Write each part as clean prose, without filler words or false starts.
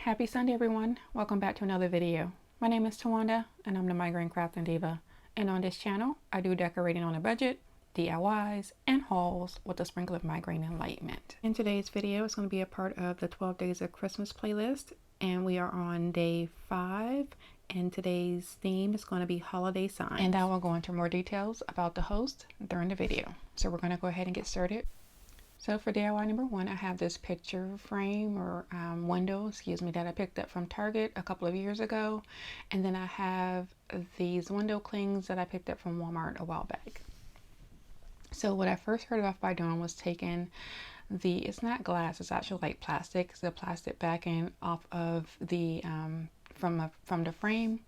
Happy Sunday, everyone. Welcome back to another video. My name is Tawanda, and I'm the Migraine Crafting Diva. And on this channel, I do decorating on a budget, DIYs, and hauls with a sprinkle of migraine enlightenment. In today's video, it's going to be a part of the 12 Days of Christmas playlist, and we are on day 5. And today's theme is going to be holiday signs. And I will go into more details about the host during the video. So we're going to go ahead and get started. So for DIY number 1, I have this picture frame or window, that I picked up from Target a couple of years ago. And then I have these window clings that I picked up from Walmart a while back. So what I first started off by doing was taking it's not glass, it's actually like plastic. It's the plastic backing off of the, from the frame.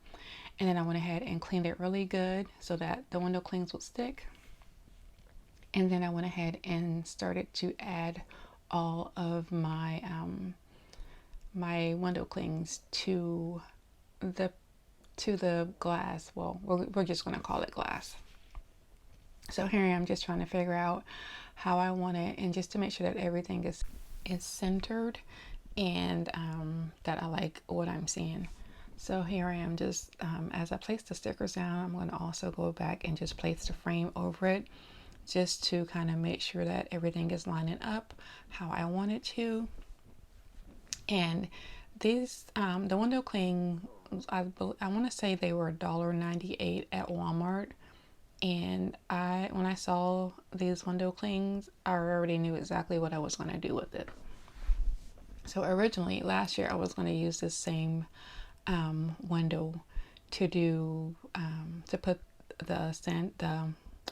And then I went ahead and cleaned it really good so that the window clings would stick. And then I went ahead and started to add all of my my window clings to the glass. Well, we're just going to call it glass. So here I am just trying to figure out how I want it, and just to make sure that everything is centered and that I like what I'm seeing. So here I am just as I place the stickers down, I'm going to also go back and just place the frame over it, just to kind of make sure that everything is lining up how I want it to. And these the window cling, I want to say they were $1.98 at Walmart. And when I saw these window clings, I already knew exactly what I was going to do with it. So originally last year I was going to use this same window to do to put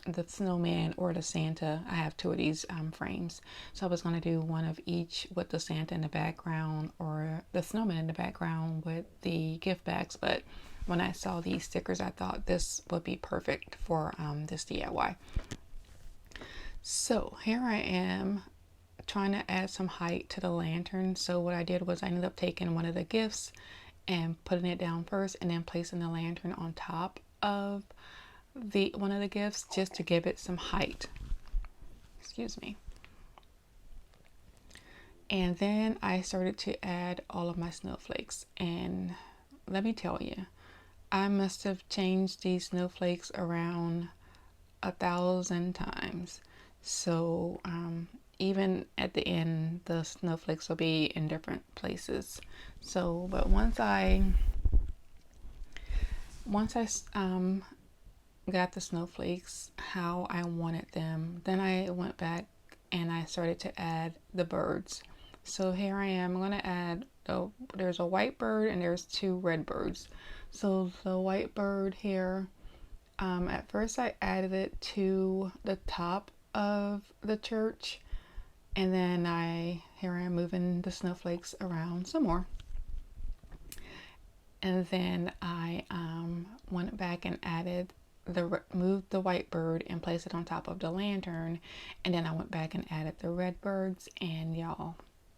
the snowman or the Santa. I have 2 of these frames, so I was going to do one of each with the Santa in the background or the snowman in the background with the gift bags. But when I saw these stickers, I thought this would be perfect for this DIY. So here I am trying to add some height to the lantern. So what I did was I ended up taking one of the gifts and putting it down first, and then placing the lantern on top of one of the gifts, just to give it some height. Excuse me. And then I started to add all of my snowflakes, and let me tell you, I must have changed these snowflakes around 1,000 times. So even at the end, the snowflakes will be in different places. So but once I got the snowflakes how I wanted them, then I went back and I started to add the birds. So here I am, I'm going to add, there's a white bird and there's 2 red birds. So the white bird here, at first I added it to the top of the church, and then here I am moving the snowflakes around some more. And then I went back and moved the white bird and placed it on top of the lantern, and then I went back and added the red birds. And y'all,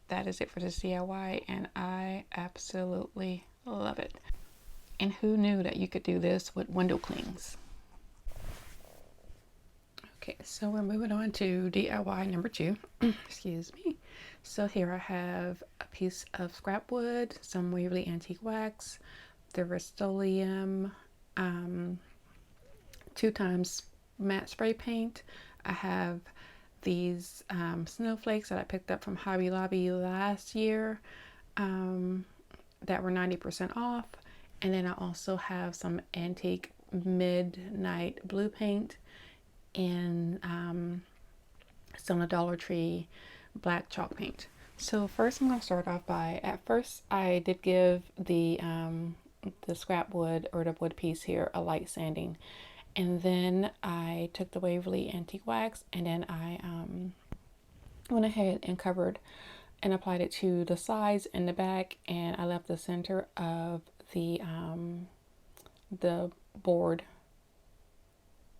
that is it for this DIY, and I absolutely love it. And who knew that you could do this with window clings? Okay, so we're moving on to DIY number 2. Excuse me. So here I have a piece of scrap wood, some Waverly antique wax, the Rust-Oleum 2x matte spray paint. I have these snowflakes that I picked up from Hobby Lobby last year that were 90% off. And then I also have some antique midnight blue paint and some of the Dollar Tree black chalk paint. So first I'm going to start off by, at first I did give the scrap wood or the wood piece here a light sanding. And then I took the Waverly antique wax, and then I went ahead and covered and applied it to the sides and the back, and I left the center of the board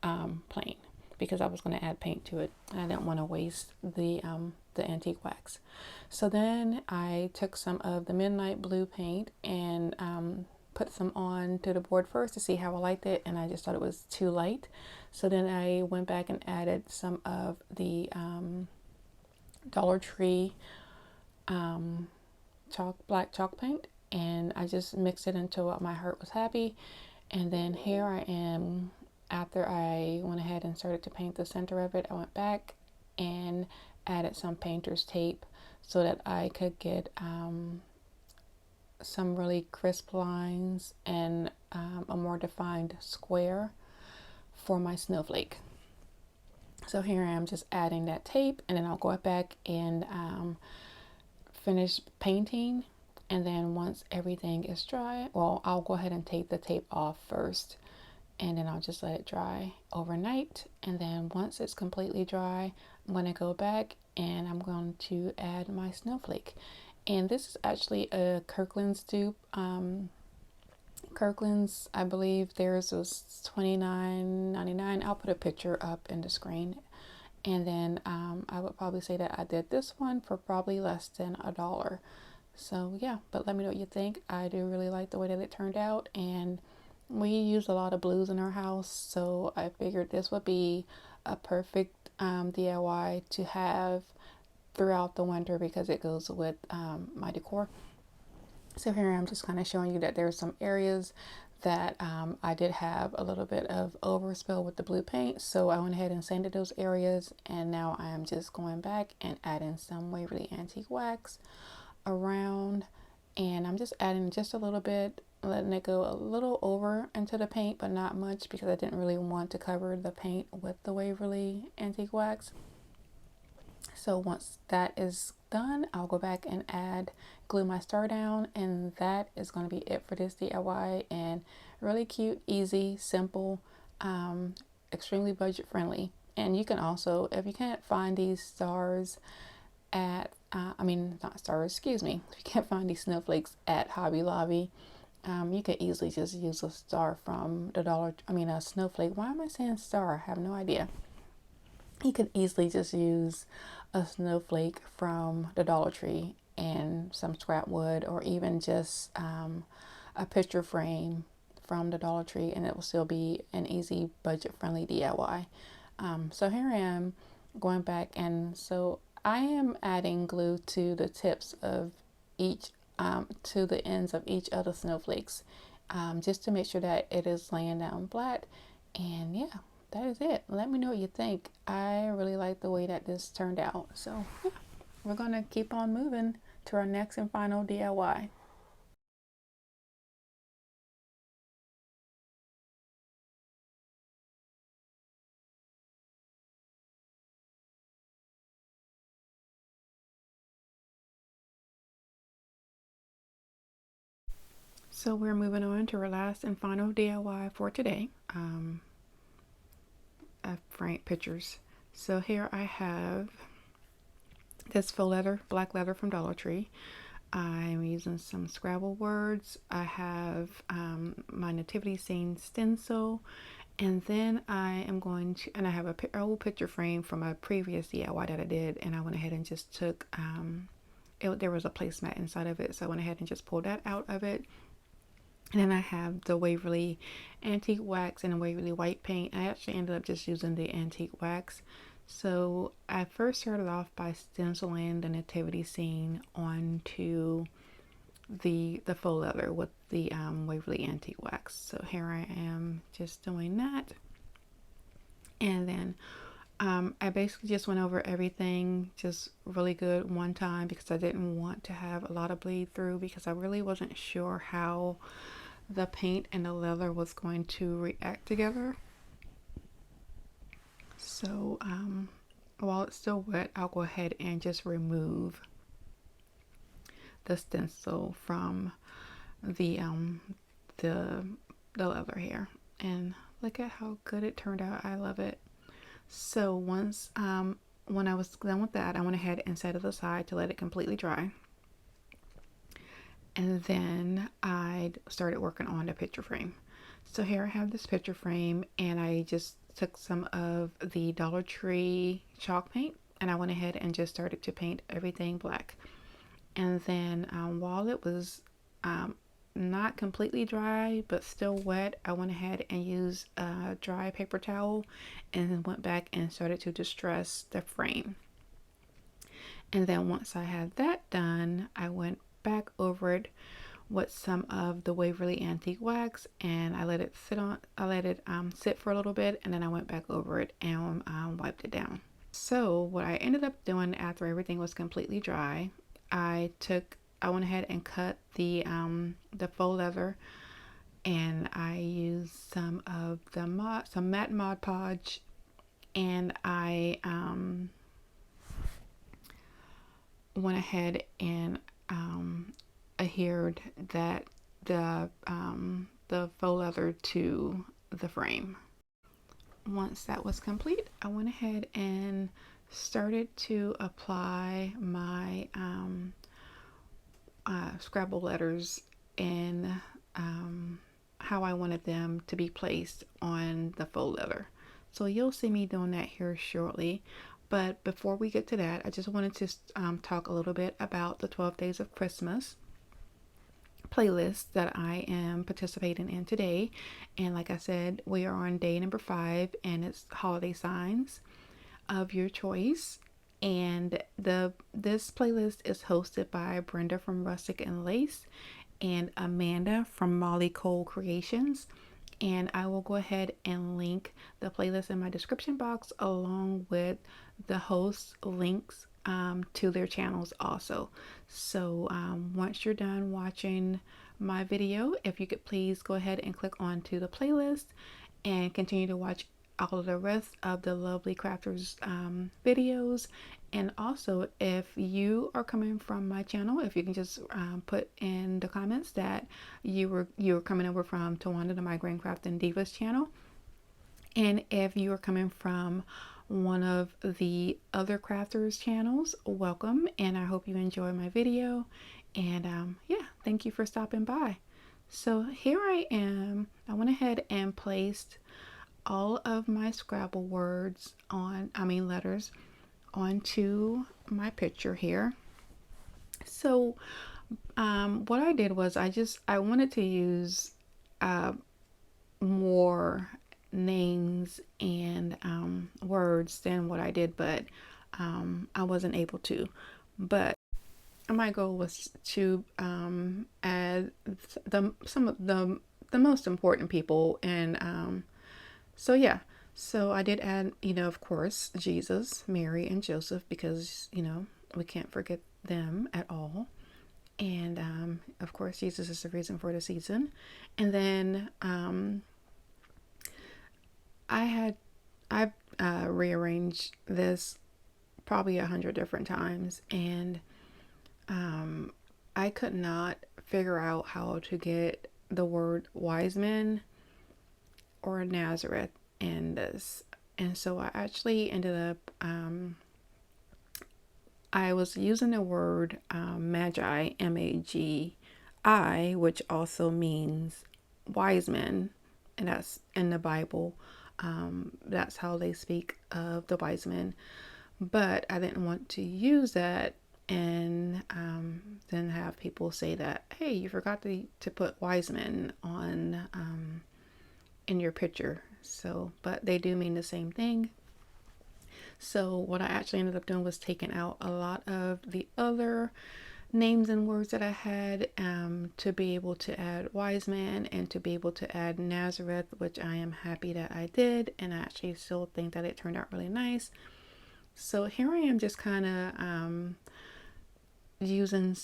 plain because I was going to add paint to it. I didn't want to waste the antique wax. So then I took some of the midnight blue paint and put some on to the board first to see how I liked it, and I just thought it was too light. So then I went back and added some of the Dollar Tree black chalk paint, and I just mixed it until what my heart was happy. And then here I am, after I went ahead and started to paint the center of it, I went back and added some painter's tape so that I could get some really crisp lines and a more defined square for my snowflake. So here I am just adding that tape, and then I'll go back and finish painting. And then once everything is dry, well, I'll go ahead and take the tape off first, and then I'll just let it dry overnight. And then once it's completely dry, I'm going to go back and I'm going to add my snowflake. And this is actually a Kirkland's dupe. Kirkland's, I believe theirs was $29.99. I'll put a picture up in the screen. And then I would probably say that I did this one for probably less than $1. So yeah, but let me know what you think. I do really like the way that it turned out, and we use a lot of blues in our house, so I figured this would be a perfect DIY to have throughout the winter because it goes with my decor. So here I'm just kind of showing you that there's some areas that I did have a little bit of overspill with the blue paint, so I went ahead and sanded those areas, and now I am just going back and adding some Waverly Antique Wax around, and I'm just adding just a little bit, letting it go a little over into the paint, but not much because I didn't really want to cover the paint with the Waverly Antique Wax. So once that is done, I'll go back and glue my star down, and that is going to be it for this DIY. And really cute, easy, simple, extremely budget friendly. And you can also, if you can't find these stars at not stars, excuse me, if you can't find these snowflakes at Hobby Lobby, you could easily just use a star from the a snowflake. Why am I saying star? I have no idea. You could easily just use a snowflake from the Dollar Tree and some scrap wood, or even just a picture frame from the Dollar Tree, and it will still be an easy budget friendly DIY. So here I am going back, and so I am adding glue to the tips of each, to the ends of each of the snowflakes, just to make sure that it is laying down flat. And yeah, that is it. Let me know what you think. I really like the way that this turned out. So yeah, we're gonna keep on moving to our next and final DIY. So we're moving on to our last and final DIY for today. Frame pictures. So here I have this faux leather, black leather from Dollar Tree. I'm using some Scrabble words. I have my nativity scene stencil, and then I am going to, and I have a old picture frame from a previous DIY that I did, and I went ahead and just took, there was a placemat inside of it, so I went ahead and just pulled that out of it. And then I have the Waverly Antique Wax and the Waverly White Paint. I actually ended up just using the Antique Wax. So I first started off by stenciling the nativity scene onto the faux leather with the Waverly Antique Wax. So here I am just doing that. And then I basically just went over everything just really good one time because I didn't want to have a lot of bleed through, because I really wasn't sure how the paint and the leather was going to react together. So while it's still wet, I'll go ahead and just remove the stencil from the leather here, and look at how good it turned out. I love it. So once when I was done with that, I went ahead and set it aside to let it completely dry. And then I started working on the picture frame. So here I have this picture frame, and I just took some of the Dollar Tree chalk paint, and I went ahead and just started to paint everything black. And then while it was not completely dry but still wet, I went ahead and used a dry paper towel and then went back and started to distress the frame. And then once I had that done, I went back over it with some of the Waverly Antique Wax, and I let it sit for a little bit, and then I went back over it and wiped it down. So what I ended up doing after everything was completely dry, I went ahead and cut the faux leather, and I used some of the matte Mod Podge, and I went ahead and adhered the faux leather to the frame. Once that was complete, I went ahead and started to apply my Scrabble letters in how I wanted them to be placed on the faux leather. So you'll see me doing that here shortly. But before we get to that, I just wanted to talk a little bit about the 12 Days of Christmas playlist that I am participating in today. And like I said, we are on day number 5, and it's holiday signs of your choice. And this playlist is hosted by Brenda from Rustic and Lace and Amanda from Molly Cole Creations. And I will go ahead and link the playlist in my description box, along with the host links to their channels also. So once you're done watching my video, if you could please go ahead and click onto the playlist and continue to watch all of the rest of the lovely crafters videos. And also, if you are coming from my channel, if you can just put in the comments that you were coming over from Tawanda the Migraine Crafting Divas channel, and if you are coming from one of the other crafters channels, welcome, and I hope you enjoy my video. And yeah, thank you for stopping by. So here I am. I went ahead and placed all of my Scrabble words letters onto my picture here. So what I did was I wanted to use more names and words than what I did, but I wasn't able to. But my goal was to add some of the most important people, and so yeah, so I did add, of course, Jesus, Mary, and Joseph, because, we can't forget them at all. And of course, Jesus is the reason for the season. And then I've rearranged this probably 100 different times, and I could not figure out how to get the word wise men or Nazareth in this. And so I actually ended up I was using the word magi, M-A-G-I, which also means wise men, and that's in the Bible. That's how they speak of the wise men. But I didn't want to use that and then have people say that, hey, you forgot to put wise men on in your picture. So, but they do mean the same thing. So what I actually ended up doing was taking out a lot of the other names and words that I had to be able to add wise man and to be able to add Nazareth, which I am happy that I did, and I actually still think that it turned out really nice. So here I am, just kind of using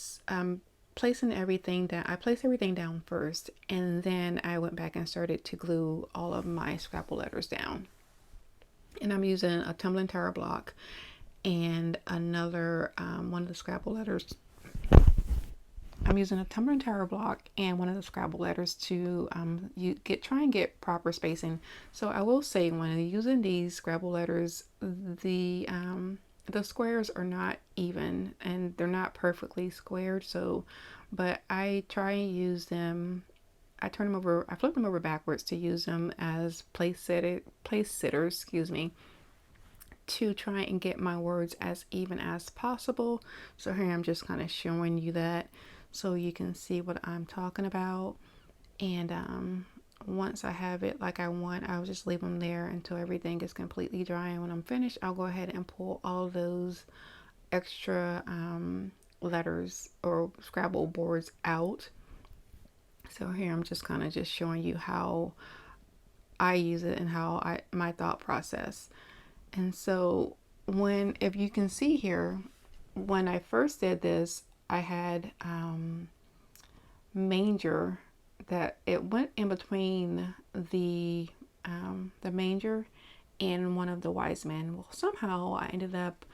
placing everything down. I placed everything down first, and then I went back and started to glue all of my Scrabble letters down. And I'm using a tumbling tower block and another one of the Scrabble letters. I'm using a tumbling tower block and one of the Scrabble letters to try and get proper spacing. So I will say, when using these Scrabble letters, the squares are not even and they're not perfectly squared. So, but I try and use them. I flip them over backwards to use them as place sitters, excuse me, to try and get my words as even as possible. So here I'm just kind of showing you that so you can see what I'm talking about. And once I have it like I want, I'll just leave them there until everything is completely dry. And when I'm finished, I'll go ahead and pull all those extra letters or Scrabble boards out So here I'm just kind of just showing you how I use it and how my thought process. And so if you can see here, when I first did this, I had manger that it went in between the manger and one of the wise men. Well, somehow I ended up,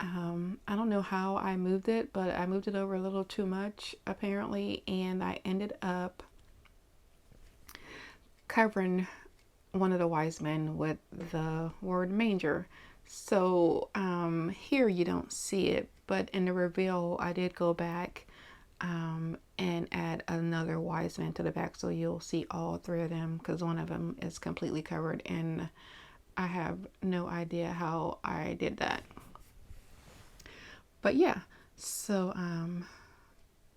I don't know how I moved it, but I moved it over a little too much apparently, and I ended up covering one of the wise men with the word manger. So here you don't see it, but in the reveal I did go back and add another wise man to the back, so you'll see all three of them, because one of them is completely covered and I have no idea how I did that. But yeah, so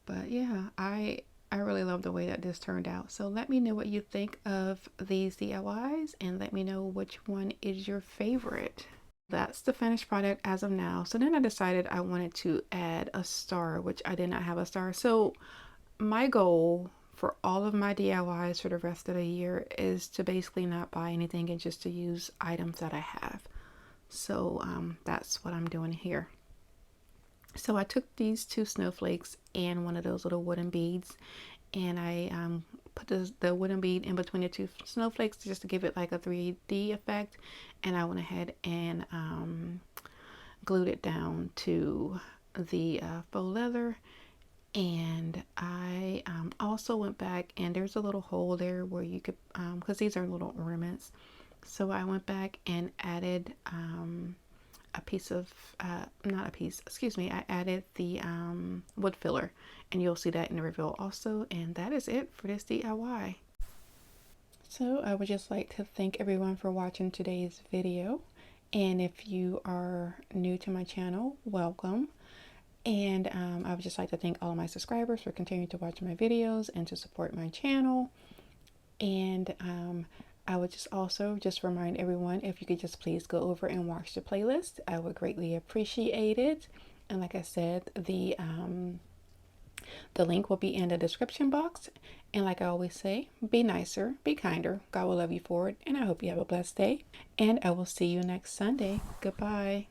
but yeah, I really love the way that this turned out. So let me know what you think of these DIYs and let me know which one is your favorite. That's the finished product as of now. So then I decided I wanted to add a star, which I did not have a star. So my goal for all of my DIYs for the rest of the year is to basically not buy anything and just to use items that I have. So that's what I'm doing here. So I took these two snowflakes and one of those little wooden beads, and I put the wooden bead in between the two snowflakes just to give it like a 3D effect, and I went ahead and glued it down to the faux leather. And I also went back, and there's a little hole there where you could, because these are little ornaments, so I went back and added a piece of, not a piece, excuse me, I added the wood filler, and you'll see that in the reveal also. And that is it for this DIY. So I would just like to thank everyone for watching today's video, and if you are new to my channel, welcome. And I would just like to thank all of my subscribers for continuing to watch my videos and to support my channel. And I would just also just remind everyone, if you could just please go over and watch the playlist, I would greatly appreciate it. And like I said, the link will be in the description box. And like I always say, be nicer, be kinder. God will love you for it. And I hope you have a blessed day. And I will see you next Sunday. Goodbye.